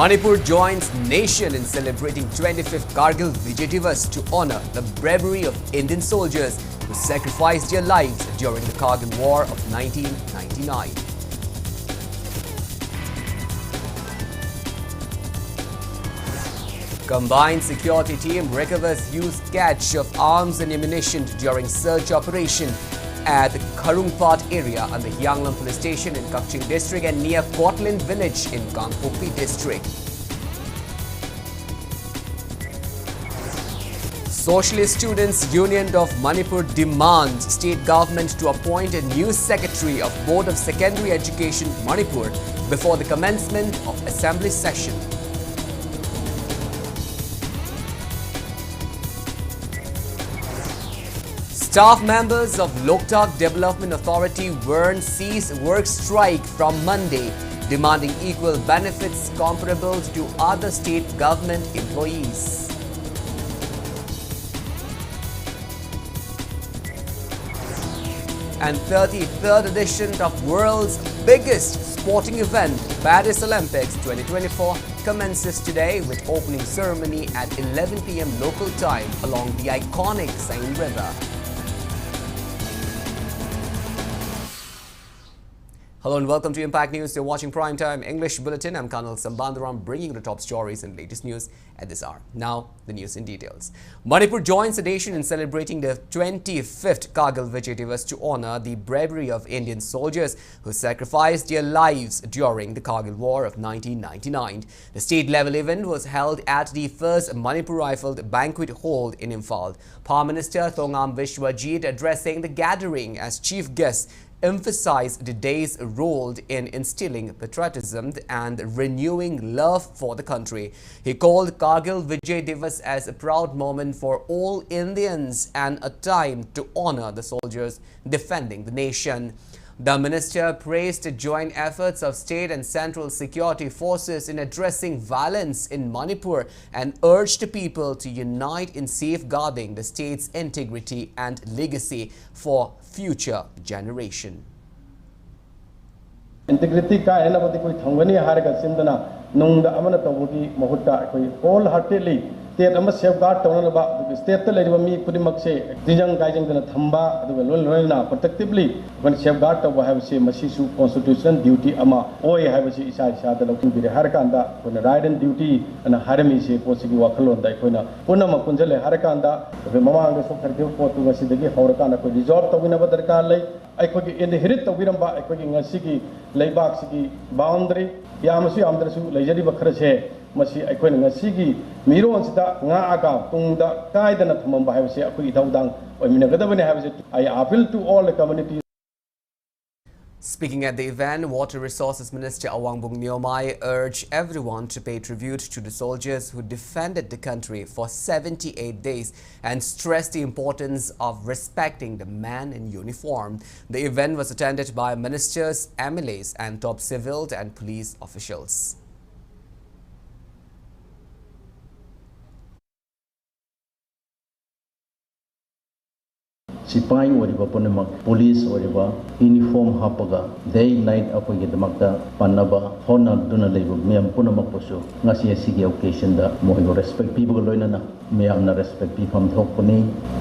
Manipur joins nation in celebrating 25th Kargil Vijay Divas to honor the bravery of Indian soldiers who sacrificed their lives during the Kargil War of 1999. Combined security team recovers used catch of arms and ammunition during search operation at the Karungpat area under Yanglam police station in Kakching district and near Cortland village in Kangpopi district. Socialist Students Union of Manipur demands state government to appoint a new secretary of Board of Secondary Education Manipur before the commencement of assembly session. Staff members of Loktak Development Authority warn cease work strike from Monday, demanding equal benefits comparable to other state government employees. And 33rd edition of world's biggest sporting event, Paris Olympics 2024, commences today with opening ceremony at 11 p.m. local time along the iconic Seine River. Hello and welcome to Impact News. You're watching Primetime English Bulletin. I'm Colonel SHAMBANDURAM, bringing the top stories and latest news at this hour. Now, the news in details. Manipur joins the nation in celebrating the 25th Kargil Vijay Divas to honor the bravery of Indian soldiers who sacrificed their lives during the Kargil War of 1999. The state-level event was held at the first Manipur Rifled Banquet Hall in Imphal. Prime Minister Thongam Vishwajit addressing the gathering as chief guest emphasized the day's role in instilling patriotism and renewing love for the country. He called Kargil Vijay Divas as a proud moment for all Indians and a time to honor the soldiers defending the nation. The minister praised the joint efforts of state and central security forces in addressing violence in Manipur and urged the people to unite in safeguarding the state's integrity and legacy for future generation. Integrity ka enabati koi thangani haraga sindana nungda amana tawagi mahutta koi wholeheartedly state ama safeguard tawnaba state ta leriba mi pudimak se dijang gaijang dana thamba aduga lolna protectively when safeguard tawa have se masisu constitution duty ama oi have se isa da lokin bire harakanda when right and duty and harami se posigi wakhalon dai koina punama punjale harakanda mama anga so kharge potu ngasidagi haurakana ko resolve tawina badarkar lai aikogi inherit tawiramba aikogi ngasigi laibak sigi boundary yamasu amdrasu lejari bakhra se masi aikoina ngasigi miron sida nga aga tungda kaidana thamamba habse akoi idawdang oiminagadabane habse I appeal to all the communities. Speaking at the event, Water Resources Minister Awangbong Nyomai urged everyone to pay tribute to the soldiers who defended the country for 78 days and stressed the importance of respecting the man in uniform. The event was attended by ministers, MLAs and top civil and police officials. Sipai oriba ponemak police oriba uniform hapaga day night apogi damakta panaba honor duna lebo miyam ponemak poso ngasi asigi occasion da moigo respect people loina na miyam na respect pi fam thokpani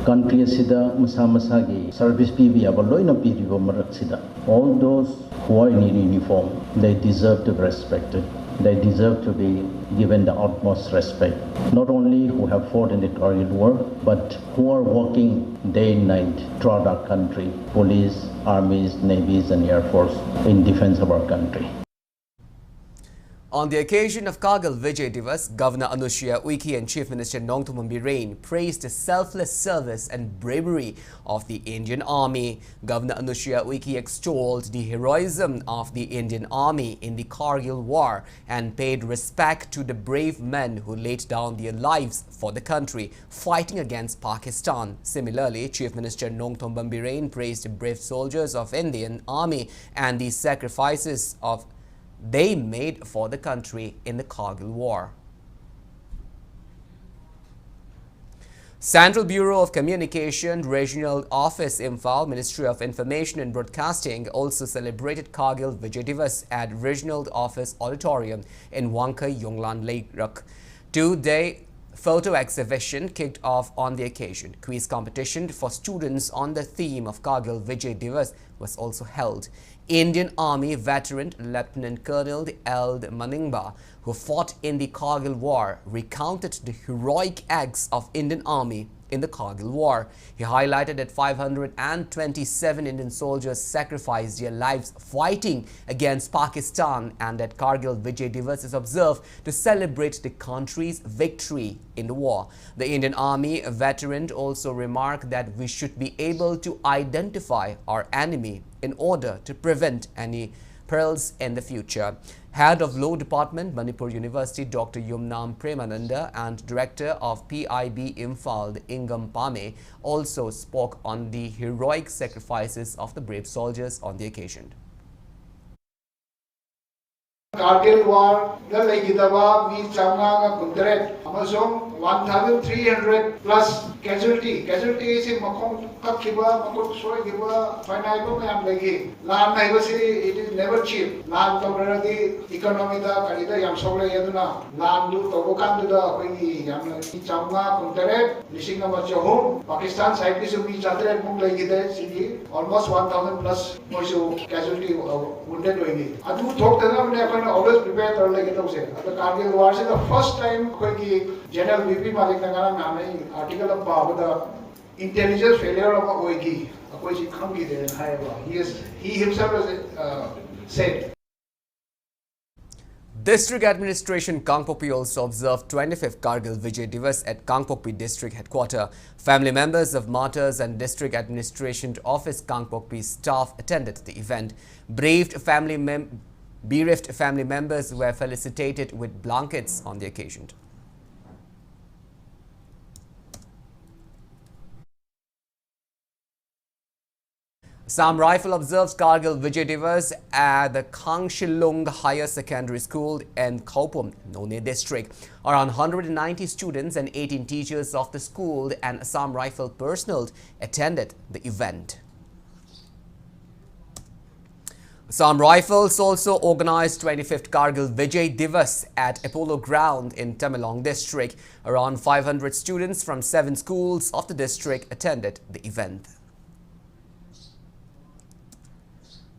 country sida masa masa gi service pi bi aba loina pi ribo marak sida all those who are in uniform they deserve to be respected. They deserve to be given the utmost respect. Not only who have fought in the Kargil War, but who are working day and night throughout our country, police, armies, navies and air force in defense of our country. On the occasion of Kargil Vijay Divas, Governor Anusuya Uike and Chief Minister Nongthombam Birane praised the selfless service and bravery of the Indian Army. Governor Anusuya Uike extolled the heroism of the Indian Army in the Kargil War and paid respect to the brave men who laid down their lives for the country, fighting against Pakistan. Similarly, Chief Minister Nongthombam Birane praised the brave soldiers of Indian Army and the sacrifices they made for the country in the Kargil War. Central Bureau of Communication, Regional Office Imphal, Ministry of Information and Broadcasting also celebrated Kargil Vijay Divas at Regional Office Auditorium in Wangkai, Yonglan, Leirak. Two-day photo exhibition kicked off on the occasion. Quiz competition for students on the theme of Kargil Vijay Divas was also held. Indian Army veteran Lieutenant Colonel L. Maningba, who fought in the Kargil War, recounted the heroic acts of Indian Army in the Kargil War. He highlighted that 527 Indian soldiers sacrificed their lives fighting against Pakistan and that Kargil Vijay Divas is observed to celebrate the country's victory in the war. The Indian Army veteran also remarked that we should be able to identify our enemy in order to prevent any perils in the future. Head of Law Department, Manipur University, Dr. Yumnam Premananda, and Director of PIB Imphal, Ingam Pame, also spoke on the heroic sacrifices of the brave soldiers on the occasion. Kargil War da laigidaba mi chamanga kundret amasong 1,300 plus casualties in makong kakhiba makong soigiba finaiba mayam lagi lan naibasi it is never cheap lan tobradi economy da kalida yam sogle yaduna lan lu tobokan da koi yam mi chamanga kundret lising number johom Pakistan side is mi chadret mung laigide sigi almost 1,000 plus more casualty wounded hoingi adu thok dana mane always prepare to like it also. The Kargil War is the first time koi General VP Malik Nagara namne article of the intelligence failure of Oigi. Koi chi khamgi de he himself has said. District Administration Kangpokpi also observed 25th Kargil Vijay Divas at Kangpokpi District Headquarters. Family members of martyrs and District Administration Office Kangpokpi staff attended the event. Bereaved family members were felicitated with blankets on the occasion. Assam Rifle observes Kargil Vijay Divas at the Kangshilung Higher Secondary School in Kaupum, None District. Around 190 students and 18 teachers of the school and Assam Rifle personnel attended the event. Assam Rifles also organized 25th Kargil Vijay Divas at Apollo Ground in Tamenglong District. Around 500 students from 7 schools of the district attended the event.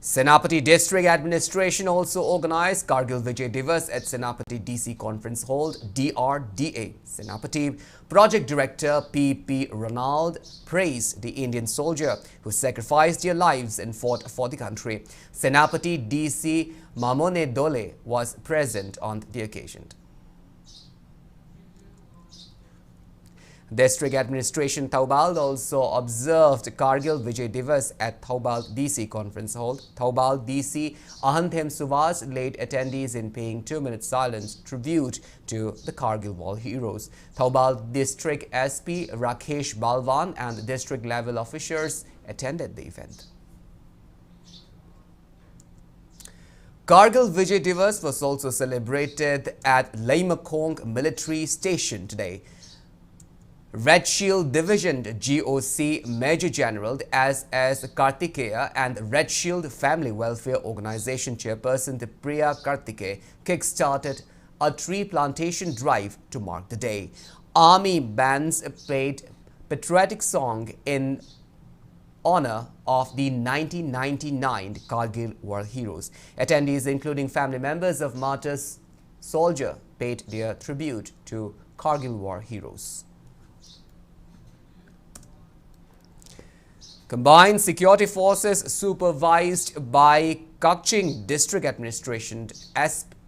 Senapati District Administration also organized Kargil Vijay Divas at Senapati DC Conference Hall, DRDA. Senapati Project Director P.P. Ronald praised the Indian soldier who sacrificed their lives and fought for the country. Senapati DC Mamone Dole was present on the occasion. District Administration Thoubal also observed Kargil Vijay Divas at Thoubal DC Conference Hall. Thoubal DC Ahanthem Suvas led attendees in paying 2-minute silence tribute to the Kargil War heroes. Thoubal District SP Rakesh Balwan and district level officers attended the event. Kargil Vijay Divas was also celebrated at Leimakong Military Station today. Red Shield Division GOC Major General S.S. Kartikeya and Red Shield Family Welfare Organization Chairperson Priya Kartike kick-started a tree plantation drive to mark the day. Army bands played patriotic song in honor of the 1999 Kargil War heroes. Attendees, including family members of martyrs soldier, paid their tribute to Kargil War heroes. Combined Security Forces supervised by Kaching District Administration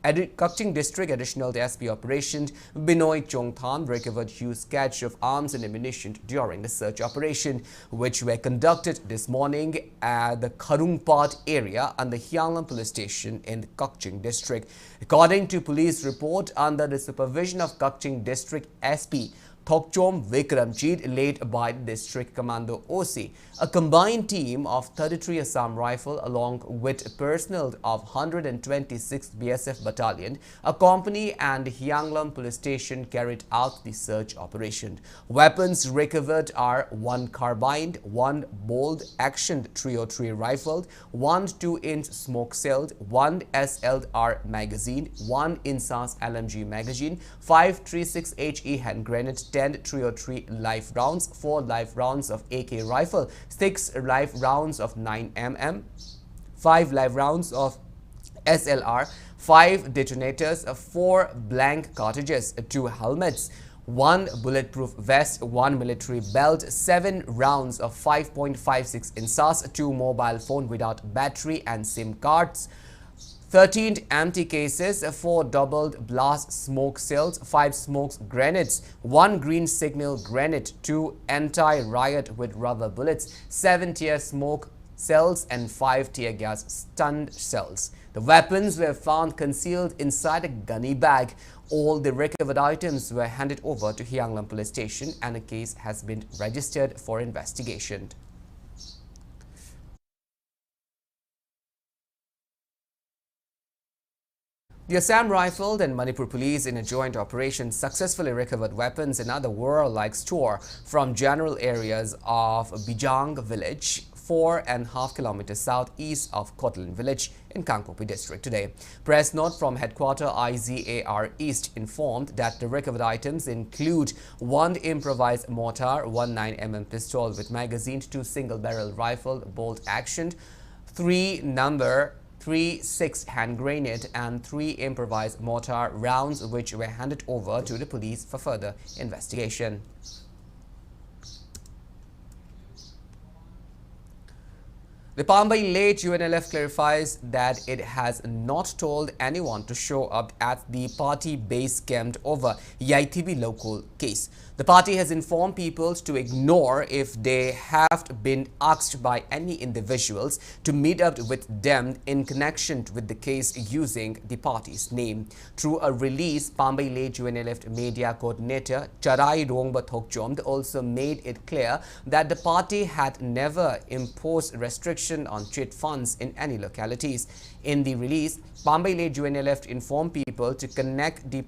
Kaching District Additional SP Operation Binoy Chongthan recovered huge cache of arms and ammunition during the search operation, which were conducted this morning at the Kharungpat area and the Hyanglam Police Station in the Kaching District. According to police report, under the supervision of Kaching District SP Thokchom Vikramjit, led by District Commando OC. A combined team of 33 Assam Rifle along with personnel of 126th BSF Battalion, a company and Hyanglam Police Station carried out the search operation. Weapons recovered are 1 carbine, 1 bolt-action 303 rifle, 1 2-inch smoke-shelled, 1 SLR magazine, 1 INSAS LMG magazine, 5 3.6 HE hand grenade, 10 303 live rounds, 4 live rounds of AK rifle, 6 live rounds of 9mm, 5 live rounds of SLR, 5 detonators, 4 blank cartridges, 2 helmets, 1 bulletproof vest, 1 military belt, 7 rounds of 5.56 INSAS, 2 mobile phone without battery and SIM cards, 13 empty cases, 4 doubled blast smoke cells, 5 smoke grenades, 1 green signal grenade, 2 anti-riot with rubber bullets, 7 tear smoke cells and 5 tear gas stun cells. The weapons were found concealed inside a gunny bag. All the recovered items were handed over to Hyanglam Police Station and a case has been registered for investigation. The Assam Rifle and Manipur Police in a joint operation successfully recovered weapons and other warlike store from general areas of Bijang village, 4.5 kilometers southeast of Kotlin village in Kangpopi district today. Press note from headquarter IZAR East informed that the recovered items include 1 improvised mortar, 1 9mm pistol with magazine, 2 single-barrel rifle, bolt-actioned, 3 number 3.6 hand grenade and 3 improvised mortar rounds, which were handed over to the police for further investigation. The Pambai late UNLF clarifies that it has not told anyone to show up at the party base camp over Yaitibi local case. The party has informed people to ignore if they have been asked by any individuals to meet up with them in connection with the case using the party's name. Through a release, Pambai late UNLF media coordinator Charai Rongba Thokchom also made it clear that the party had never imposed restrictions on chit funds in any localities. In the release, Pambai late UNLF informed people to contact the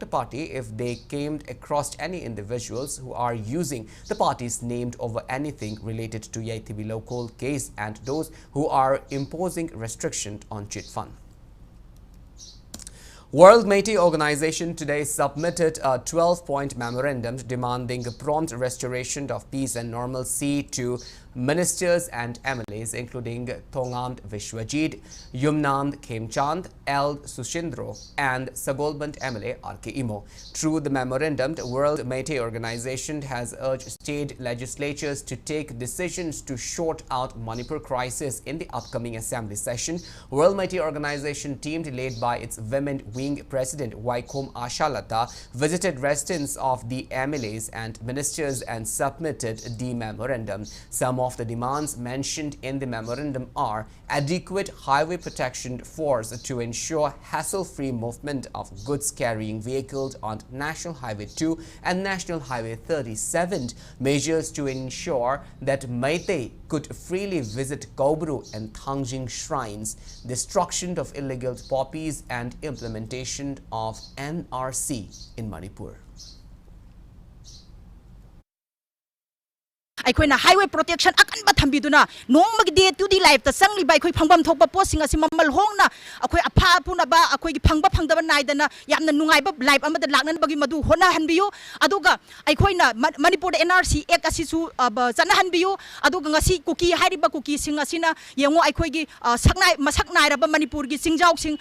party if they came across any individuals who are using the party's name over anything related to Yaitibi local case and those who are imposing restrictions on chit fund. World Meitei Organization today submitted a 12-point memorandum demanding a prompt restoration of peace and normalcy to ministers and MLAs, including Thongam Vishwajit, Yumnam Khemchand, L. Sushindro, and Sagolband MLA RK Imo. Through the memorandum, the World Meitei Organization has urged state legislatures to take decisions to sort out Manipur crisis in the upcoming assembly session. World Meitei Organization team, led by its Women Wing President Waikom Ashalata, visited residents of the MLAs and ministers and submitted the memorandum. Some of the demands mentioned in the memorandum are adequate highway protection force to ensure hassle-free movement of goods-carrying vehicles on National Highway 2 and National Highway 37, measures to ensure that Meitei could freely visit Kaubru and Thangjing shrines, destruction of illegal poppies, and implementation of NRC in Manipur. ꯑꯩꯈꯣꯏꯅ highway protection ꯑꯀꯟꯕ ꯊꯝꯕꯤꯗꯨꯅ ꯅꯣꯡꯃꯒꯤ day to day life ꯇ ꯆꯪꯂꯤꯕ ꯑꯩꯈꯣꯏ ꯐꯪꯐꯝ ꯊꯣꯛꯄ ꯄꯣꯠꯁꯤꯡ ꯑꯁꯤ ꯃꯃꯜ ꯍꯣꯡꯅ ꯑꯩꯈꯣꯏ ꯑꯐ ꯑꯄꯨꯅꯕ ꯑꯩꯈꯣꯏꯒꯤ ꯐꯪꯕ ꯅꯥꯏꯗꯅ ꯌꯥꯝꯅ ꯅꯨꯡꯉꯥꯏꯕ life ꯑꯃꯗ ꯂꯥꯛꯅꯕꯒꯤ ꯃꯗꯨ ꯍꯣꯠꯅꯍꯟꯕꯤꯌꯨ ꯑꯗꯨꯒ ꯑꯩꯈꯣꯏꯅ ꯃꯅꯤꯄꯨꯔꯗ NRC Act ꯑꯁꯤꯁꯨ ꯆꯠꯅꯍꯟꯕꯤꯌꯨ ꯑꯗꯨꯒ ꯉꯁꯤ ꯀꯨꯀꯤ ꯍꯥꯏꯔꯤꯕ ꯀꯨꯀꯤꯁꯤꯡ ꯑꯁꯤꯅ ꯌꯦꯡꯉꯣ ꯑꯩꯈꯣꯏꯒꯤ ꯃꯁꯛ ꯅꯥꯏꯔꯕ ꯃꯅꯤꯄꯨꯔꯒꯤ ꯆꯤꯡꯖꯥꯎꯁꯤꯡ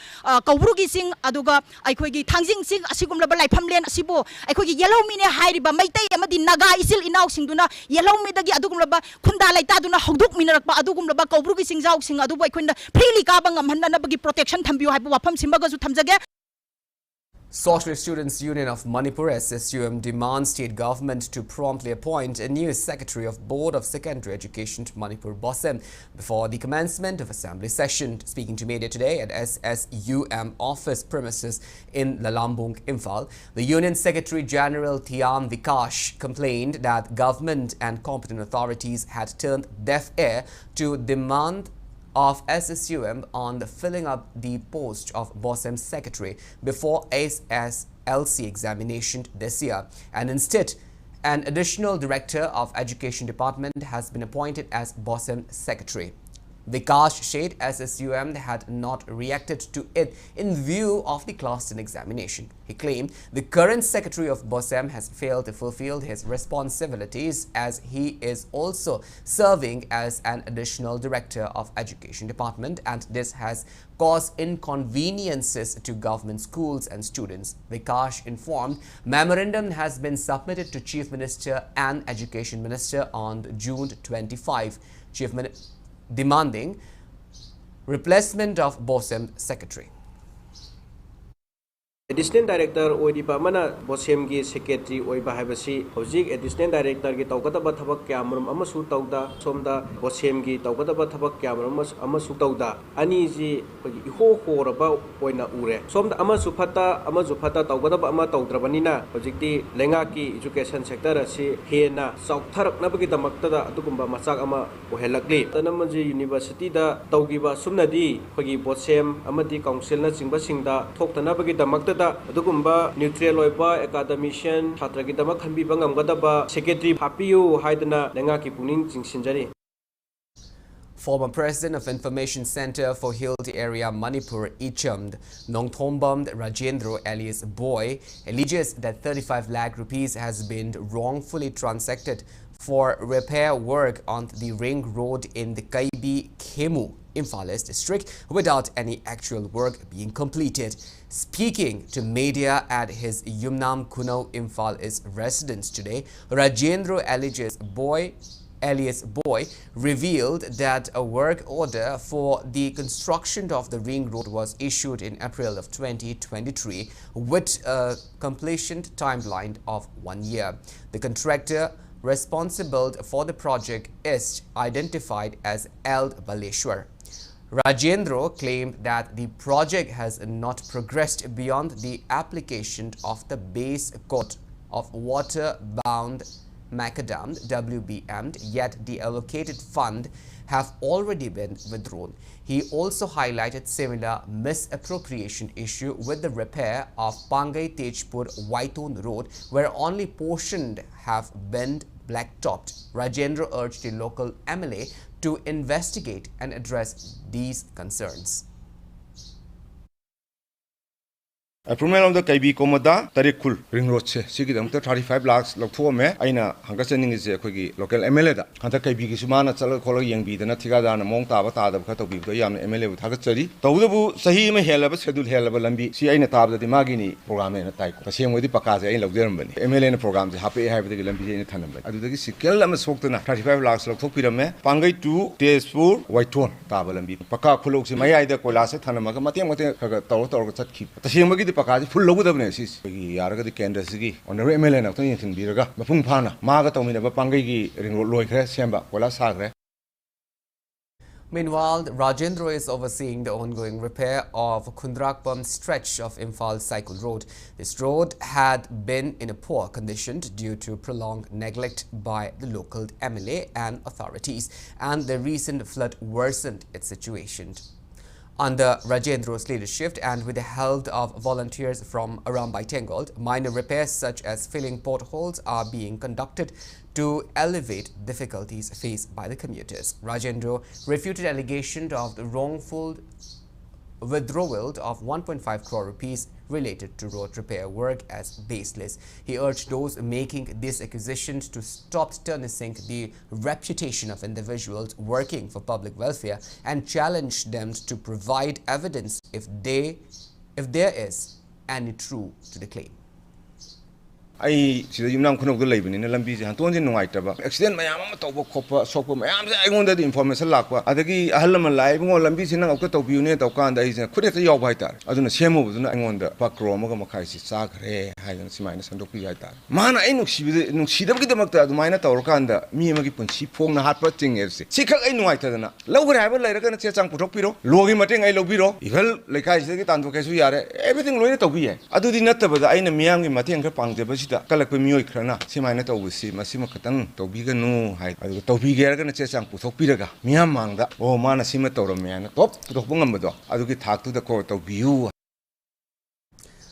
ꯀꯧꯕ꯭ꯔꯨꯒꯤ ꯆꯤꯡ ꯑꯗꯨꯒ ꯑꯩꯈꯣꯏꯒꯤ ꯊꯥꯡꯖꯤꯡ ꯆꯤꯡ ꯑꯁꯤꯒꯨꯝꯂꯕ ꯂꯥꯏꯐꯝꯂꯦꯟ ꯑꯁꯤꯕꯨ ꯑꯩꯈꯣꯏꯒꯤ ꯌꯦꯜꯍꯧꯃꯤꯅꯦ ꯍꯥꯏꯔꯤꯕ ꯃꯩꯇꯩ ꯑꯃꯗꯤ ꯅꯥꯒꯥ ꯏꯆꯤꯜ ꯏꯅꯥꯎꯁꯤꯡꯗꯨꯅ ꯌꯦꯜꯍꯧꯃꯤꯗꯒꯤ ꯑꯗꯨꯒꯨꯝꯂꯕ ꯈꯨꯟꯗꯥ ꯂꯩꯇꯥꯗꯨꯅ ꯍꯧꯗꯣꯛꯃꯤꯟꯅꯔꯛꯄ ꯑꯗꯨꯒꯨꯝꯂꯕ ꯀꯧꯕ꯭ꯔꯨꯒꯤ ꯆꯤꯡꯖꯥꯎꯁꯤꯡ ꯑꯗꯨꯕꯨ ꯑꯩꯈꯣꯏꯅ ꯐ꯭ꯔꯤꯂꯤ ꯀꯥꯕ ꯉꯝꯍꯟꯅꯕꯒꯤ ꯄ꯭ꯔꯣꯇꯦꯛꯁꯟ ꯊꯝꯕꯤꯌꯨ ꯍꯥꯏꯕ ꯋꯥꯐꯝꯁꯤꯃꯒꯁꯨ ꯊꯝꯖꯒꯦ. Socialist Students Union of Manipur SSUM demands state government to promptly appoint a new Secretary of Board of Secondary Education to Manipur BOSEM before the commencement of Assembly session. Speaking to media today at SSUM office premises in Lalambung, Imphal, the Union Secretary General Thiam Vikash complained that government and competent authorities had turned deaf ear to demand of SSUM on the filling up the post of BOSEM Secretary before SSLC examination this year, and instead an additional Director of Education Department has been appointed as BOSEM Secretary. Vikash said SSUM had not reacted to it in view of the Class 10 examination. He claimed the current Secretary of BOSEM has failed to fulfill his responsibilities as he is also serving as an additional Director of Education Department, and this has caused inconveniences to government schools and students. Vikash informed memorandum has been submitted to Chief Minister and Education Minister on June 25. Demanding replacement of BOSEM Secretary. Additional Director Oidipa Mana BOSEM gi Secretary Oiba Habasi, Hojik Additional Director gi Taugataba Tabak Cameron Amasu Tauda, Somda BOSEM gi Taugataba Tabak Cameron Amasu Tauda, Aniji Ho Horaba Oina Ure, Somda Amasupata Amazupata Taugataba Ama Tautrabanina, Hojikti Lengaki Education Sector si Hena, South Tarak Nabagita Maktada, Tukumba Masakama, Ohelakli, Tanamaji University da Taugiba Sumnadi, Hogi BOSEM, Amati Council Singba Singda, Tok Tanabagita Maktada. Adugumba neutral oiba academician chatragidama khanbiba ngamgadaba secretary hapiu haidana lengaki puning jingsinjari. Former President of Information Center for Hilti Area Manipur Ichamd Nongthombam Rajendro alias Boy alleges that 35 lakh rupees has been wrongfully transacted for repair work on the ring road in the Kaibi Khemu Imphal district without any actual work being completed. Speaking to media at his Yumnam Kuno Imphal residence today, Rajendro alias Boy revealed that a work order for the construction of the ring road was issued in April of 2023 with a completion timeline of 1 year. The contractor responsible for the project is identified as Eld Baleshwar. Rajendro claimed that the project has not progressed beyond the application of the base coat of water-bound macadam WBM, yet the allocated fund have already been withdrawn. He also highlighted similar misappropriation issue with the repair of Pangai Tejpur Waiton Road, where only portion have been blacktopped. Rajendra urged the local MLA to investigate and address these concerns. Approval of the KB Komoda, Tarikul, Ring Road, Sigidam, 35 lakhs, Lokome, Aina, Hangasaning is a local MLA. And the KB Sumana, Salakolo, Young Beat, and Tigada, and Mong Tabata, the Katobi, the young MLA with Hagatari. Taudabu, Sahim, Helaba, Sedul Helaba, Lambi, Siena Tab, the Magini program in a type. The same with the Pakaza, in Germany. MLA program, the happy have the Lambi in a tournament. I do the Sikel, 35 lakhs, Lokopirame, Pangai 2, Tespur, White One, Tabalambi, Paka Kulok, Maya, the Kolasa, Tanamaka, Matia, Tauta, keep. The same with Pakaji full logo of Nessis, Yaraga the Kendasigi, on the Remelin of Tonian Biraga, Mapumpana, Magatomina, Pangi, Loikre, Samba, Wala Sagre. Meanwhile, Rajendra is overseeing the ongoing repair of Kundrakpam stretch of Imphal Cycle Road. This road had been in a poor condition due to prolonged neglect by the local MLA and authorities, and the recent flood worsened its situation. Under Rajendro's leadership and with the help of volunteers from around Baitengold, minor repairs such as filling potholes are being conducted to alleviate difficulties faced by the commuters. Rajendro refuted allegations of the wrongful withdrawal of 1.5 crore rupees related to road repair work as baseless. He urged those making these accusations to stop tarnishing the reputation of individuals working for public welfare and challenged them to provide evidence if there is any truth to the claim. ai sida yumnam khunok do leibani na lambi je hanton jin nuai taba accident mayam ma tawba khoppa sokpa mayam je aigon da information lakpa adagi ahal ma lai ngo lambi sin nang okta tawbiu ne tawkan da ise khudeta yaw bai tar aduna semu buduna aigon da pakro ma ga makhai si sa khare hai gan simaina sandok pi hai tar mana ai nuksidab gi damakta adumaina tawrkan da mi ma gi punchi phong na hatpa ting erse sikhak ai nuai tadana lawre ha ba lairaga na che chang puthok piro logi mateng ai lobiro igal lekai se gi tan kesu yare everything loina tawbi hai adudi nattaba da aina miyam gi mateng ka pangde ba kalakpa mioi khrana simaina tawbusi masima khatang tawbiganu hai adu tawbigera kana che chang puthokpiraga miyam mangda o mana sima tawramena top puthokpangambado adugi thaktu da ko tawbiu.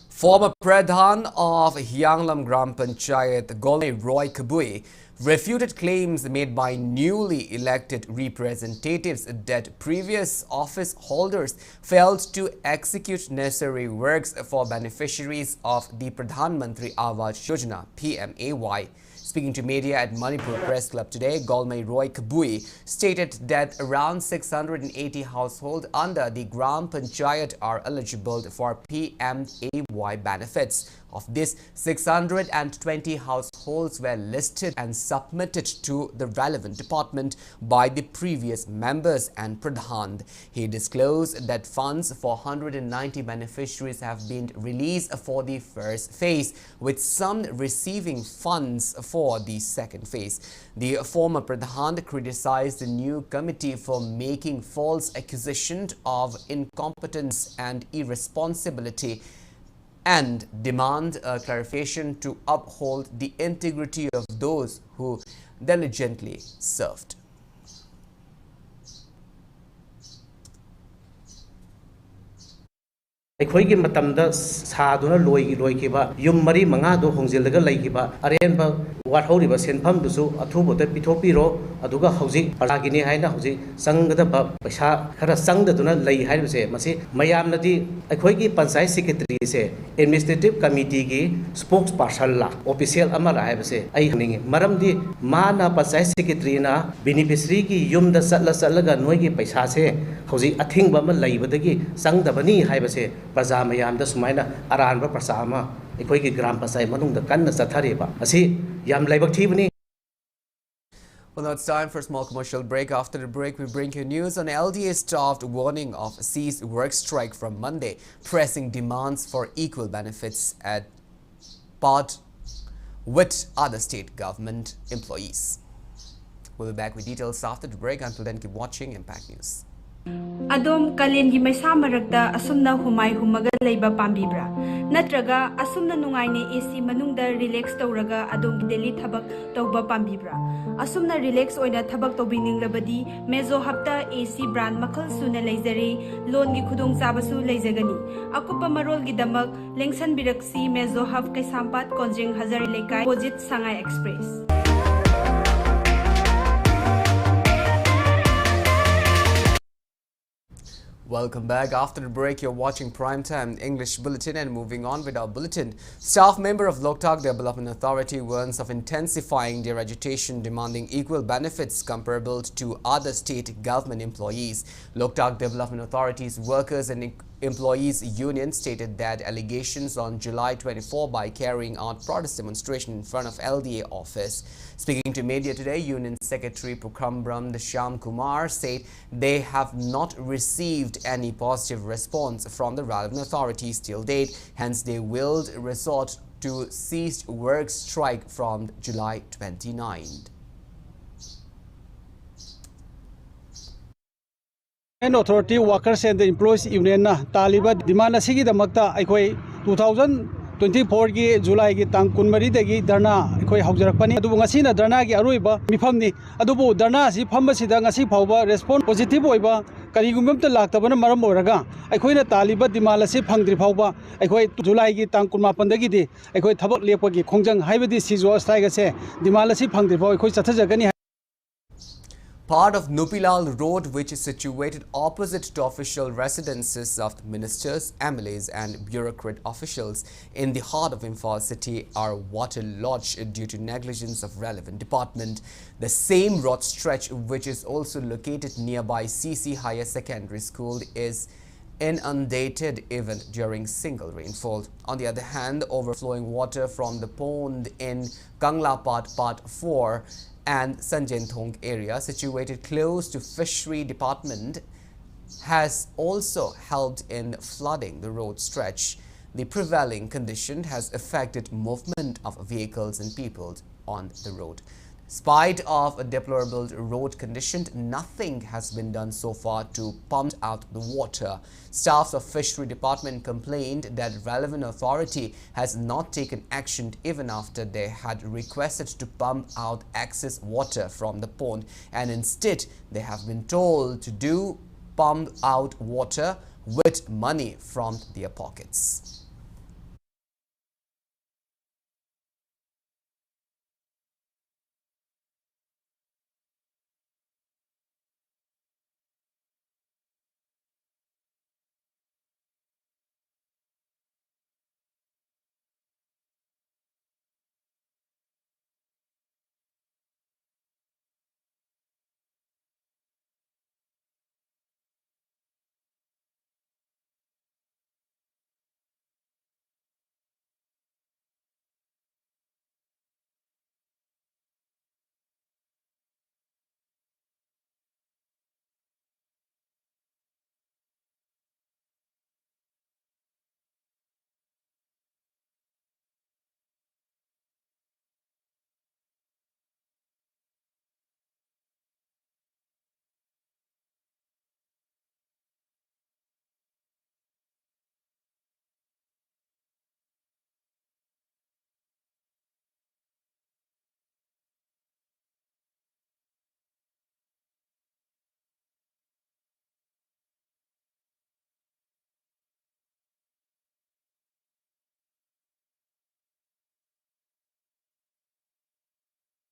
Former Pradhan of Hyanglam Gram Panchayat Golme Roy Kabui refuted claims made by newly elected representatives that previous office holders failed to execute necessary works for beneficiaries of the Pradhan Mantri Awas Yojana (PMAY). Speaking to media at Manipur Press Club today, Golme Roy Kabui stated that around 680 households under the Gram Panchayat are eligible for PMAY benefits. Of this, 620 households were listed and submitted to the relevant department by the previous members and Pradhan. He disclosed that funds for 190 beneficiaries have been released for the first phase, with some receiving funds for the second phase. The former Pradhan criticized the new committee for making false accusations of incompetence and irresponsibility and demand a clarification to uphold the integrity of those who diligently served. ꯑꯩꯈꯣꯏꯒꯤ ꯃꯇꯝꯗ ꯁꯥꯗꯨꯅ ꯂꯣꯏꯈꯤꯕ ꯌꯨꯝ ꯃꯔꯤ ꯃꯉꯥꯗꯣ ꯍꯣꯡꯖꯤꯜꯂꯒ ꯂꯩꯈꯤꯕ ꯑꯔꯦꯝꯕ ꯋꯥꯠꯍꯧꯔꯤꯕ ꯁꯦꯟꯐꯝꯗꯨꯁꯨ ꯑꯊꯨꯕꯗ ꯄꯤꯊꯣꯛꯄꯤꯔꯣ ꯑꯗꯨꯒ ꯍꯧꯖꯤꯛ ꯄ꯭ꯔꯖꯥꯒꯤꯅꯤ ꯍꯥꯏꯅ ꯍꯧꯖꯤꯛ ꯆꯪꯒꯗꯕ ꯄꯩꯁꯥ ꯈꯔ ꯆꯪꯗꯗꯨꯅ ꯂꯩ ꯍꯥꯏꯕꯁꯦ ꯃꯁꯤ ꯃꯌꯥꯝꯅꯗꯤ ꯑꯩꯈꯣꯏꯒꯤ ꯄꯟꯆꯥꯌꯠ ꯁꯦꯀ꯭ꯔꯦꯇꯔꯤꯁꯦ ꯑꯦꯗꯃꯤꯅꯤꯁꯇ꯭ꯔꯦꯇꯤꯚ ꯀꯃꯤꯇꯤꯒꯤ ꯁ꯭ꯄꯣꯛꯁ ꯄꯥꯔꯁꯟꯂ ꯑꯣꯐꯤꯁꯤꯌꯦꯜ ꯑꯃꯔ ꯍꯥꯏꯕꯁꯦ ꯑꯩ ꯍꯪꯅꯤꯡꯉꯤ ꯃꯔꯝꯗꯤ ꯃꯥꯅ ꯄꯟꯆꯥꯌꯠ ꯁꯦꯀ꯭ꯔꯦꯇꯔꯤꯅ ꯕꯦꯅꯤꯐꯤꯁꯔꯤꯒꯤ ꯌꯨꯝꯗ ꯆꯠꯂꯒ ꯅꯣꯏꯒꯤ ꯄꯩꯁꯥꯁꯦ ꯍꯧꯖꯤꯛ ꯑꯊꯤꯡꯕ ꯑꯃ ꯂꯩꯕꯗꯒꯤ ꯆꯪꯗꯕꯅꯤ ꯍꯥꯏꯕꯁꯦ ꯄ꯭ꯔꯖꯥ ꯃꯌꯥꯝꯗ ꯁꯨꯃꯥꯏꯅ ꯑꯔꯥꯟꯕ ꯄ꯭ꯔꯆꯥ ꯑꯃ ꯑꯩꯈꯣꯏꯒꯤ ꯒ꯭ꯔꯥꯝ ꯄꯟꯆꯥꯌꯠ ꯃꯅꯨꯡꯗ ꯀꯟꯅ ꯆꯠꯊꯔꯤꯕ ꯑꯁꯤ ꯌꯥꯝ ꯂꯥꯏꯕꯛ ꯊꯤꯕꯅꯤ. Well, now it's time for a small commercial break. After the break, we bring you news on LDA staff warning of ceased work strike from Monday, pressing demands for equal benefits at part with other state government employees. We'll be back with details after the break. Until then, keep watching Impact News. Adom kalengi maisa maragda asumna humai humaga leiba pambibra natraga asumna nungaine AC manungda relax tawraga adom daily thabak tawba pambibra asumna relax oina thabak tawbininglabadi mezo hapta AC brand makhal suna leizare loan gi khudong chabasu leizagani akupa marol gi damak lengsan biraksi mezo haf kaisampat konjing hazar lekai opposite Sangai Express. Welcome back. After the break, you're watching Primetime English Bulletin, and moving on with our bulletin. Staff member of Loktak Development Authority warns of intensifying their agitation demanding equal benefits comparable to other state government employees. Loktak Development Authority's Workers and Employees Union stated that allegations on July 24 by carrying out protest demonstration in front of LDA office. Speaking to media today, Union Secretary Pukambram Shyam Kumar said they have not received any positive response from the relevant authorities till date. Hence, they will resort to ceased work strike from July 29. Authority Workers and the Employees Union na taliba demand asigi damakta aikoi 2024 gi July gi tang kunmari dagi dharna aikoi haujarakpani adubu ngasi na dharna gi aroiba mifamni adubu dharna si phambasida ngasi phauba response positive oiba karigumamta laktabana maram oraga aikoi na taliba demand asi phangdri phauba aikoi July gi tang kunmapan dagi di aikoi thabak lepagi khongjang haibadi sijo strike ase demand asi phangdri phau aikoi chathajagani. Part of Nupilal Road, which is situated opposite to official residences of ministers, MLAs and bureaucrat officials in the heart of Imphal city, are waterlogged due to negligence of relevant department. The same road stretch, which is also located nearby CC Higher Secondary School, is inundated even during single rainfall. On the other hand, overflowing water from the pond in Kanglapat Part 4 and Sanjenthong area situated close to Fishery Department has also helped in flooding the road stretch. The prevailing condition has affected movement of vehicles and people on the road. Despite of a deplorable road condition, nothing has been done so far to pump out the water. Staff of Fishery Department complained that relevant authority has not taken action even after they had requested to pump out excess water from the pond, and instead they have been told to do pump out water with money from their pockets.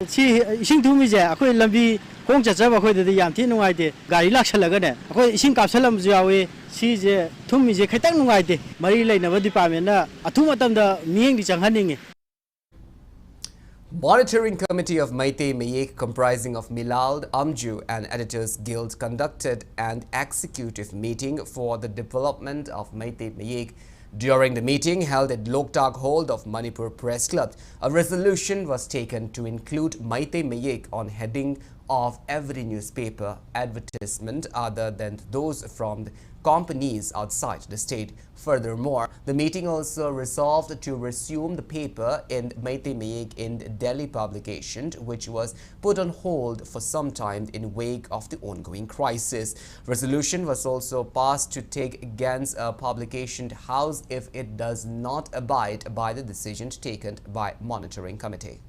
Ising thumi je akoi lambi khong chachaba khoi de yam thi nungai de gari laksalaga ne akoi ising kapsalam ju yawe si je thumi je khaitang nungai de mari leinaba department na athu matam da mieng di changhaninge. Monitoring Committee of Meitei Mayek comprising of Milald, Amju and Editors Guild conducted an executive meeting for the development of Meitei Mayek. During the meeting held at Loktak Hall of Manipur Press Club, a resolution was taken to include Meitei Mayek on heading of every newspaper advertisement other than those from the companies outside the state. Furthermore, the meeting also resolved to resume the paper in Meitei Mayek in Delhi publication, which was put on hold for some time in wake of the ongoing crisis. Resolution was also passed to take against a publication house if it does not abide by the decision taken by Monitoring Committee.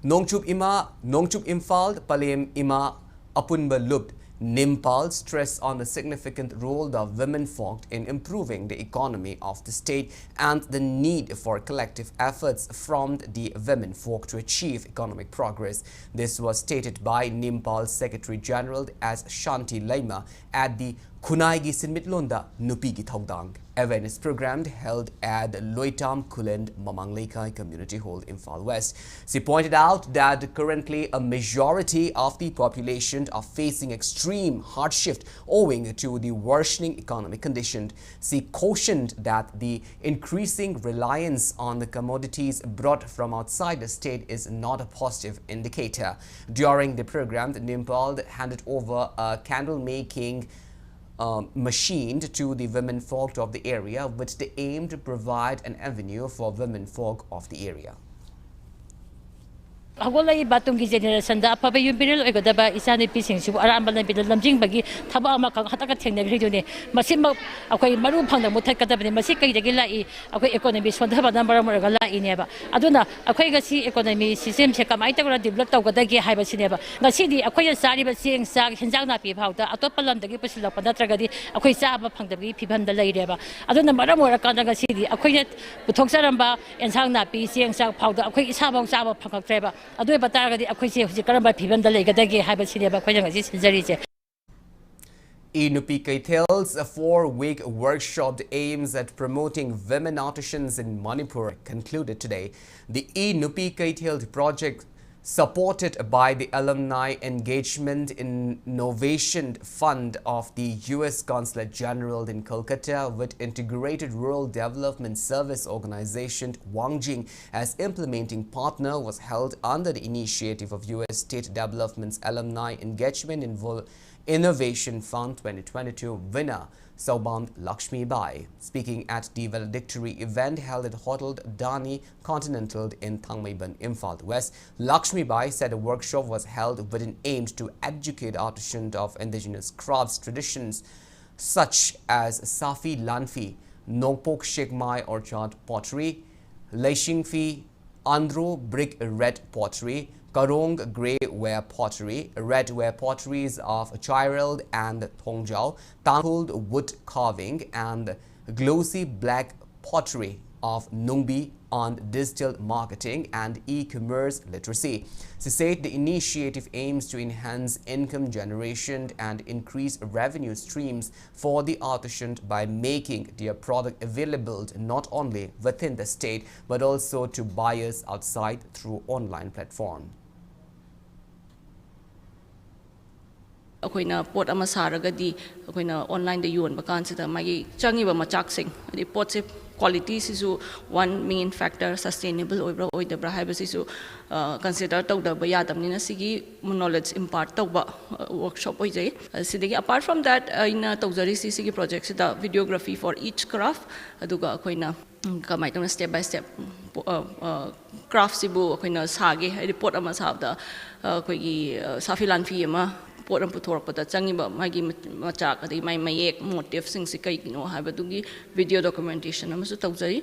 Nongchup Imphal, Palem Ima Apunba Lupt, Nimpal stressed on the significant role of women folk in improving the economy of the state and the need for collective efforts from the women folk to achieve economic progress. This was stated by Nimpal's Secretary General as Shanti Laima at the Kunaigi Sinmitlonda Nupigi Thogdang awareness program held at Loitam Kulend Mamanglekai Community Hall in Imphal West. She pointed out that currently a majority of the population are facing extreme hardship owing to the worsening economic condition. She cautioned that the increasing reliance on the commodities brought from outside the state is not a positive indicator. During the program, Nimpal handed over a candle making machine to the women folk of the area, which they aim to provide an avenue for women folk of the area. Hagolai batungi generation da apa yung pinil ego daba isa ni pising sibu aram balan pinil lamjing bagi thaba ama kang hataka theng na video ne masim akoi maru phang da muthai ka dabne masi kai dagi lai akoi economy sondha ba number mo ga lai ne ba aduna akoi ga si economy system se kamai ta ra develop taw ga dagi hai ba sine ba ngasi di akoi sari ba sing sa hinjang na pi phau da atop lam dagi pasilak pa natra ga di akoi sa ba phang da gi phibam da lai re ba aduna maram mo ra ka ga si di akoi ne puthok saram ba ensang na pi sing sa phau da akoi isa ba sa ba phang tre ba E Nupi Kaithel's 4-week workshop aims at promoting women artisans in Manipur concluded today. The E Nupi Kaithel project supported by the Alumni Engagement Innovation Fund of the U.S. Consulate General in Kolkata with Integrated Rural Development Service Organization Wangjing as implementing partner was held under the initiative of U.S. State Development's Alumni Engagement Innovation Fund 2022 winner Sauband Lakshmi Bai. Speaking at the valedictory event held at Hotel Dani Continental in Thangmeiban, Imphal West, Lakshmi Bai said a workshop was held with an aim to educate artisans of indigenous crafts traditions such as Safi Lanfi, Nongpok Shekmai Orchard pottery, Leishingfi, Andro brick red pottery, Karong grey ware pottery, red ware potteries of Chirald and Thongjao, Tangpul wood carving, and glossy black pottery of Nungbi on digital marketing and e-commerce literacy. She said the initiative aims to enhance income generation and increase revenue streams for the artisan by making their product available not only within the state but also to buyers outside through online platform. अखोइना पोट अमा सारगदी अखोइना online दे योन बकानसिदा मागी चंगिबा मचाकसिंग अदि पोटसे quality सिसु वन मेन फैक्टर सस्टेनेबल ओइब्रा ओइदब्रा हाइबसिसु कंसीडर तौदबा यादमनिना सिगी नॉलेज इम्पार्ट तौबा वर्कशॉप ओइजै सिदगी अपार्ट फ्रॉम दैट इना तौजरी सिगी प्रोजेक्ट सिदा वीडियोग्राफी फॉर ईच क्राफ्ट अदुगा अखोइना कमाई तौना स्टेप बाय स्टेप क्राफ्ट सिबु अखोइना सागे रिपोर्ट अमा साबदा अखोइगी साफी लानफी अमा पोरम पुथोरपदा चंगिबा मागी मचाक अदि माई मयेक मोटिव सिंग सि कइनो हाबदुगी वीडियो डॉक्यूमेंटेशन अमसु तौजरी.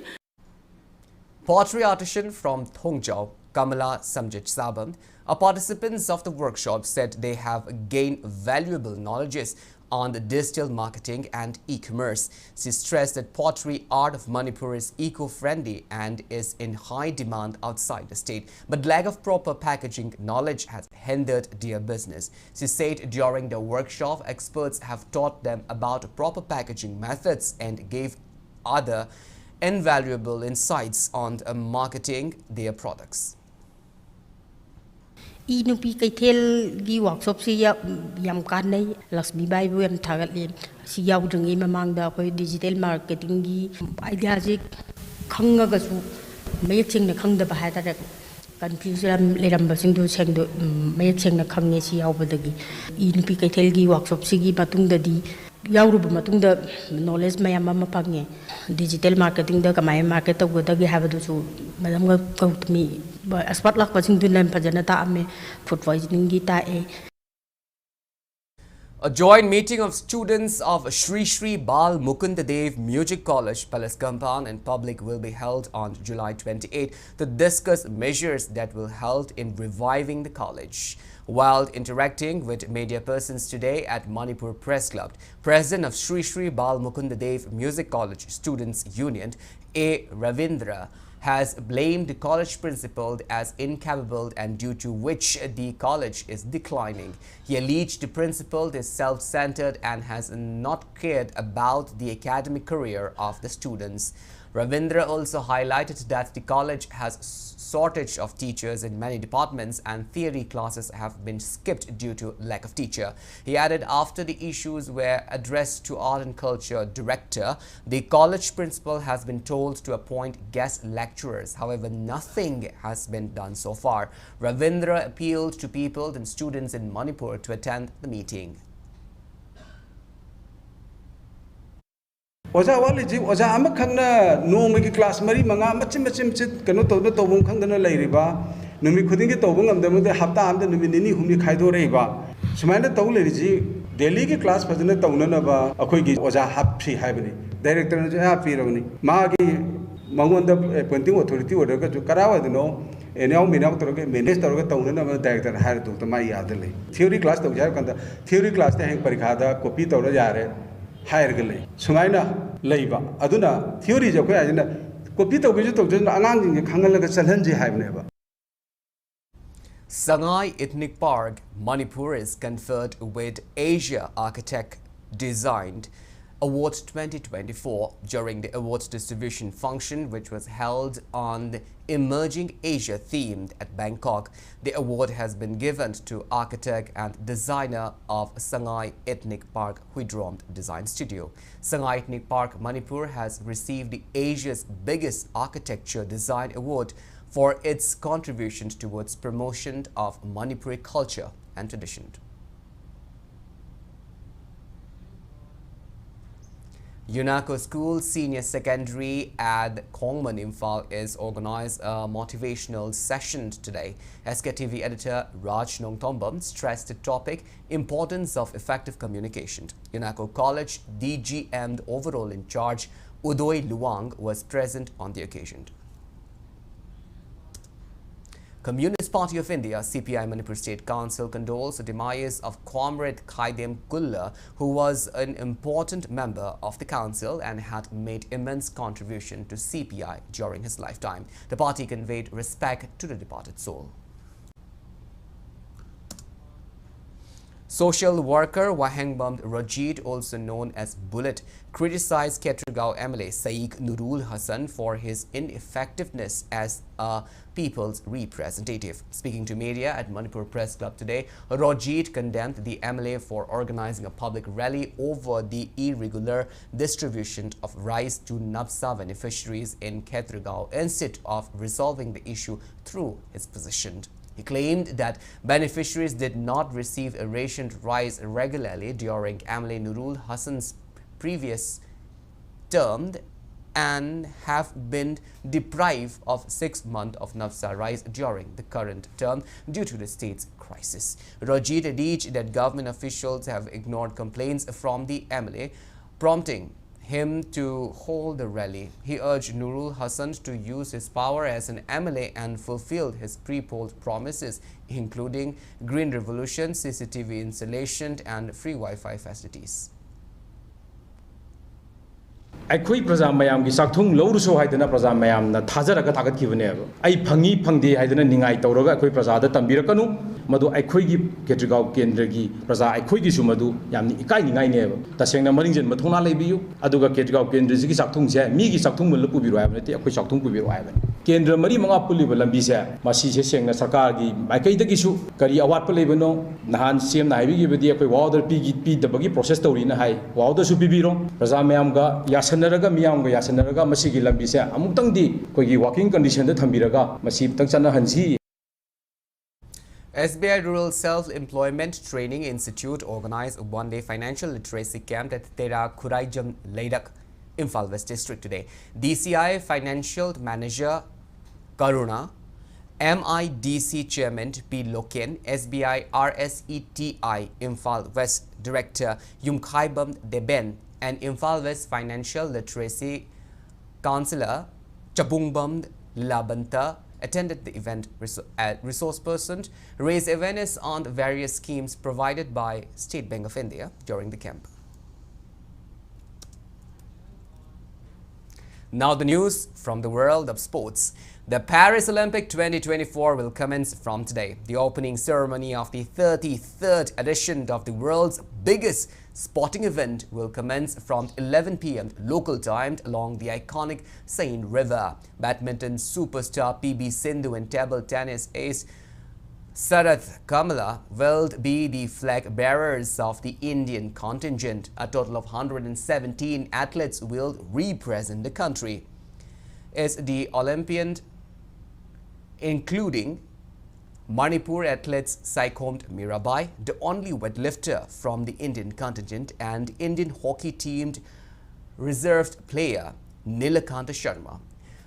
Pottery artisan from Thongjao, Kamala Samjit Sabam, participants of the workshop said they have gained valuable knowledges on the digital marketing and e-commerce. She stressed that pottery art of Manipur is eco-friendly and is in high demand outside the state, but lack of proper packaging knowledge has hindered their business. She said during the workshop, experts have taught them about proper packaging methods and gave other invaluable insights on marketing their products. Inupi Kaitel gi workshop si yam kanai Lakshmi Bai bu yam thagatlen si yaudungi mamang da koi digital marketing gi ideas khanga ga su mayek ching na khang da ba ha da confusion leram ba sing du cheng du mayek ching na khang ne si yaubadagi Inupi Kaitel gi workshop si gi matung da di yauru ba matung da knowledge mayam ma pange digital marketing da kamai market to da gi ha ba du su madam ga kautmi aspat lak paching du nem phajana ta ame food poisoning gi ta e. A joint meeting of students of Shri Shri Bal Mukunda Dev Music College Palace Compound in public will be held on July 28 to discuss measures that will help in reviving the college. While interacting with media persons today at Manipur Press Club, President of Shri Shri Bal Mukunda Dev Music College Students Union, A. Ravindra, has blamed the college principal as incapable and due to which the college is declining. He alleged the principal is self-centered and has not cared about the academic career of the students. Ravindra also highlighted that the college has shortage of teachers in many departments and theory classes have been skipped due to lack of teacher. He added after the issues were addressed to Art and Culture Director, the college principal has been told to appoint guest lecturers. However, nothing has been done so far. Ravindra appealed to people and students in Manipur to attend the meeting. Oja wali ji oja ama khangna nome ki class mari manga machim chit kanu to bum khangdana leiriba numi khuding ki tobung amda de hafta amda numi nini humni khaido reiba sumaina to leiri ji daily ki class phajana tawna na ba akhoi gi oja hapsi haibani director na ja pi rawni ma gi mangonda appointing authority order ka ju karawa dino enao mina to ke manage to ke tawna na director hire to ma yaad le theory class to ja kanda theory class te hang parikha da copy to ja re hire gale sumaina leiba aduna theory je ko ajina copy to ge to angang ge khangal ga chalhan je haibne ba. Sangai Ethnic Park, Manipur is conferred with Asia Architect designed Awards 2024 during the awards distribution function, which was held on the Emerging Asia themed at Bangkok. The award has been given to architect and designer of Sangay Ethnic Park Huidrom Design Studio. Sangay Ethnic Park, Manipur has received the Asia's biggest architecture design award for its contributions towards promotion of Manipuri culture and tradition. UNACO School Senior Secondary at Khongman Imphal is organized a motivational session today. SKTV editor Raj Nongtombam stressed the topic importance of effective communication. UNACO College DGM overall in charge Udoy Luang was present on the occasion. Communist Party of India, CPI Manipur State Council condoles the demise of Comrade Khaidem Kulla, who was an important member of the council and had made immense contribution to CPI during his lifetime. The party conveyed respect to the departed soul. Social worker Wahengbam Rajid, also known as Bullet, criticized Ketragaon MLA Saeed Nurul Hassan for his ineffectiveness as a people's representative. Speaking to media at Manipur Press Club today, Rajid condemned the MLA for organizing a public rally over the irregular distribution of rice to NAPSA beneficiaries in Ketragaon instead of resolving the issue through his position. He claimed that beneficiaries did not receive a rationed rice regularly during MLA Nurul Hassan's previous term and have been deprived of 6 months of NAPSA rice during the current term due to the state's crisis. Rajid alleged that government officials have ignored complaints from the MLA, prompting him to hold the rally. He urged Nurul Hassan to use his power as an MLA and fulfilled his pre-poll promises, including Green Revolution, CCTV installation and free Wi-Fi facilities. ꯑꯩꯈꯣꯏ ꯄ꯭ꯔꯖꯥ ꯃꯌꯥꯝꯒꯤ ꯆꯥꯛꯊꯨꯡ ꯂꯧꯔꯨꯁꯨ ꯍꯥꯏꯗꯅ ꯄ꯭ꯔꯖꯥ ꯃꯌꯥꯝꯅ ꯊꯥꯖꯔꯒ ꯊꯥꯒꯠꯈꯤꯕꯅꯦꯕ ꯑꯩ ꯐꯪꯉꯤ ꯐꯪꯗꯦ ꯍꯥꯏꯗꯅ ꯅꯤꯡꯉꯥꯏ ꯇꯧꯔꯒ ꯑꯩꯈꯣꯏ ꯄ꯭ꯔꯖꯥꯗ ꯇꯝꯕꯤꯔꯛꯀꯅꯨ ꯃꯗꯨ ꯑꯩꯈꯣꯏꯒꯤ ꯀꯦꯇ꯭ꯔꯤꯒꯥꯎ ꯀꯦꯟꯗ꯭ꯔꯒꯤ ꯄ꯭ꯔꯖꯥ ꯑꯩꯈꯣꯏꯒꯤꯁꯨ ꯃꯗꯨ ꯌꯥꯝꯅ ꯏꯀꯥꯏꯅꯤꯡꯉꯥꯏꯅꯦꯕ ꯇꯁꯦꯡꯅ ꯃꯔꯤꯡꯖꯦꯟꯕ ꯊꯧꯅꯥ ꯂꯩꯕꯤꯌꯨ ꯑꯗꯨꯒ ꯀꯦꯇ꯭ꯔꯤꯒꯥꯎ ꯀꯦꯟꯗ꯭ꯔꯁꯤꯒꯤ ꯆꯥꯛꯊꯨꯡꯁꯦ ꯃꯤꯒꯤ ꯆꯥꯛꯊꯨꯡ ꯃꯨꯜꯂ ꯄꯨꯕꯤꯔꯣ ꯍꯥꯏꯕ ꯅꯠꯇꯦ ꯑꯩꯈꯣꯏ ꯆꯥꯛꯊꯨꯡ ꯄꯨꯕꯤꯔꯣ ꯍꯥꯏꯕꯅꯤ ꯀꯦꯟꯗ꯭ꯔ ꯃꯔꯤ ꯃꯉꯥ ꯄꯨꯜꯂꯤꯕ ꯂꯝꯕꯤꯁꯦ ꯃꯁꯤꯁꯦ ꯁꯦꯡꯅ ꯁꯔꯀꯥꯔꯒꯤ ꯃꯥꯏꯀꯩꯗꯒꯤꯁꯨ ꯀꯔꯤ ꯑꯋꯥꯠꯄ ꯂꯩꯕꯅꯣ ꯅꯍꯥꯟ ꯁꯤఎꯝꯅ ꯍꯥꯏꯕꯤꯈꯤꯕꯗꯤ ꯑꯩꯈꯣꯏ ꯋꯥꯎꯗꯔ ꯄꯤꯗꯕꯒꯤ ꯄ꯭ꯔꯣꯁꯦꯁ ꯇꯧꯔꯤꯅ ꯍꯥꯏ ꯋꯥꯎꯗꯔꯁꯨ ꯄꯤꯕꯤꯔꯣ ꯄ꯭ꯔꯖꯥ ꯃꯌꯥꯝꯒ ꯌꯥꯁꯟꯅꯔꯒ ꯃꯤꯌꯥꯝꯒ ꯌꯥꯁꯟꯅꯔꯒ ꯃꯁꯤꯒꯤ ꯂꯝꯕꯤꯁꯦ ꯑꯃꯨꯛꯇꯪꯗꯤ ꯑꯩꯈꯣꯏꯒꯤ ꯋꯥꯀꯤꯡ ꯀꯟꯗꯤꯁꯟꯗ ꯊꯝꯕꯤꯔꯒ ꯃꯁꯤ ꯑꯃꯨꯛꯇꯪ ꯆꯠꯅꯍꯟꯁꯤ. SBI Rural Self-Employment Training Institute organized a one-day financial literacy camp at Tera Khuraijam Leidak, Imphal West District today. DCI Financial Manager Karuna, MIDC Chairman P. Loken, SBI RSETI Imphal West Director Yumkhaibam Deben, and Imphal West Financial Literacy Councillor Chabungbam Labanta attended the event. Resource person raised awareness on the various schemes provided by State Bank of India during the camp. Now the news from the world of sports. The Paris Olympic 2024 will commence from today. The opening ceremony of the 33rd edition of the world's biggest sporting event will commence from 11 p.m. local time along the iconic Seine River. Badminton superstar PB Sindhu and table tennis ace Sarath Kamala will be the flag bearers of the Indian contingent. A total of 117 athletes will represent the country. Is the Olympian, including Manipur athletes Saikhom Mirabai, the only weightlifter from the Indian contingent, and Indian hockey team reserved player Nilakanta Sharma.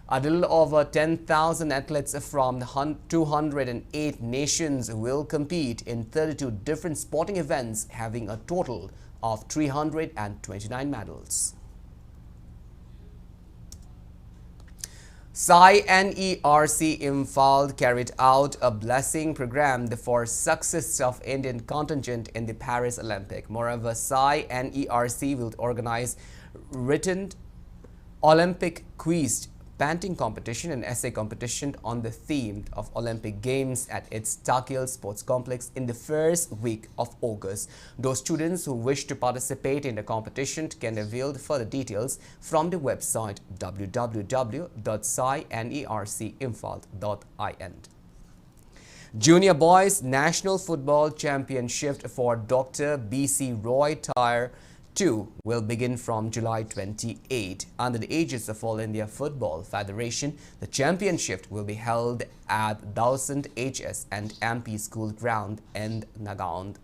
A little over 10,000 athletes from 208 nations will compete in 32 different sporting events, having a total of 329 medals. NERC Imphal carried out a blessing program for success of Indian contingent in the Paris Olympic. Moreover, NERC will organize written Olympic quiz painting competition and essay competition on the theme of Olympic Games at its Kargil Sports Complex in the first week of August. Those students who wish to participate in the competition can avail further details from the website www.sci-nercinfalt.in. Junior Boys National Football Championship for Dr. B.C. Roy Tier 2 will begin from July 28. Under the aegis of All India Football Federation, the championship will be held at 1000 HS and MP School Ground in Nagaon.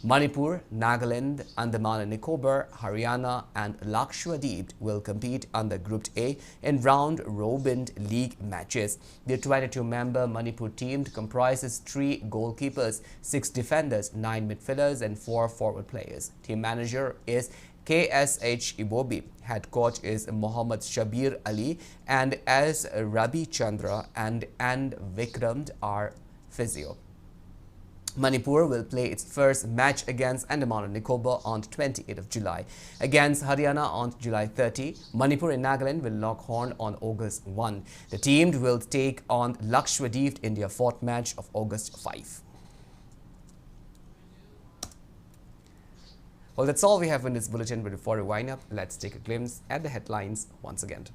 Manipur, Nagaland, Andaman and Nicobar, Haryana and Lakshadweep will compete under Group A in round-robin league matches. The 22-member Manipur team comprises 3 goalkeepers, 6 defenders, 9 midfielders and 4 forward players. Team manager is KSH Ibobi. Head coach is Mohammad Shabir Ali and S. Rabi Chandra and Vikram are physio. Manipur will play its first match against Andaman and Nicobar on 28th of July. Against Haryana on July 30, Manipur and Nagaland will lock horn on August 1. The team will take on Lakshadweep in their 4th match of August 5. Well, that's all we have in this bulletin, but before we wind up, let's take a glimpse at the headlines once again.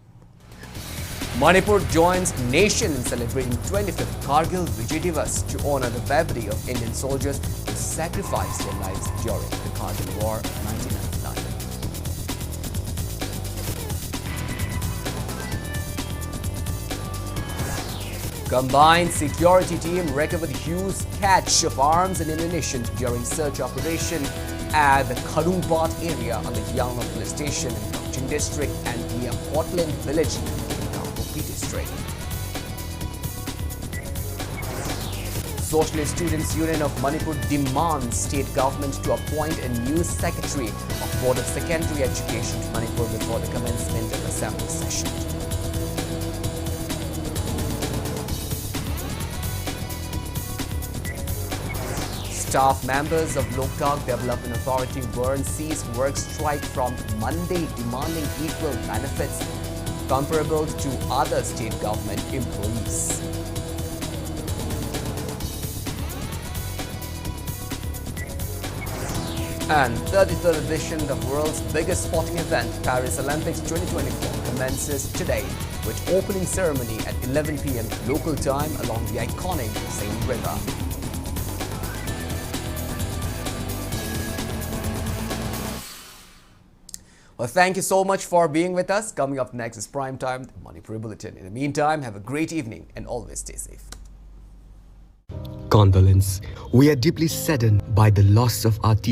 Manipur joins nation in celebrating 25th Kargil Vijay Divas to honor the bravery of Indian soldiers who sacrificed their lives during the Kargil War of 1999. Combined security team recovered huge catch of arms and ammunition during search operation at the Karumpat area on the Yangma police station in Kangching district and near Portland village in P district. Socialist Students Union of Manipur demands state government to appoint a new secretary of Board of Secondary Education to Manipur before the commencement of assembly session. Staff members of Loktak Development Authority were on cease work strike from Monday, demanding equal benefits comparable to other state government employees. And 33rd edition of the world's biggest sporting event, Paris Olympics 2024, commences today with opening ceremony at 11 p.m. local time along the iconic Seine River. Well, thank you so much for being with us. Coming up next is Prime Time, the Manipur Bulletin. In the meantime, have a great evening and always stay safe. Condolence. We are deeply saddened by the loss of our teacher.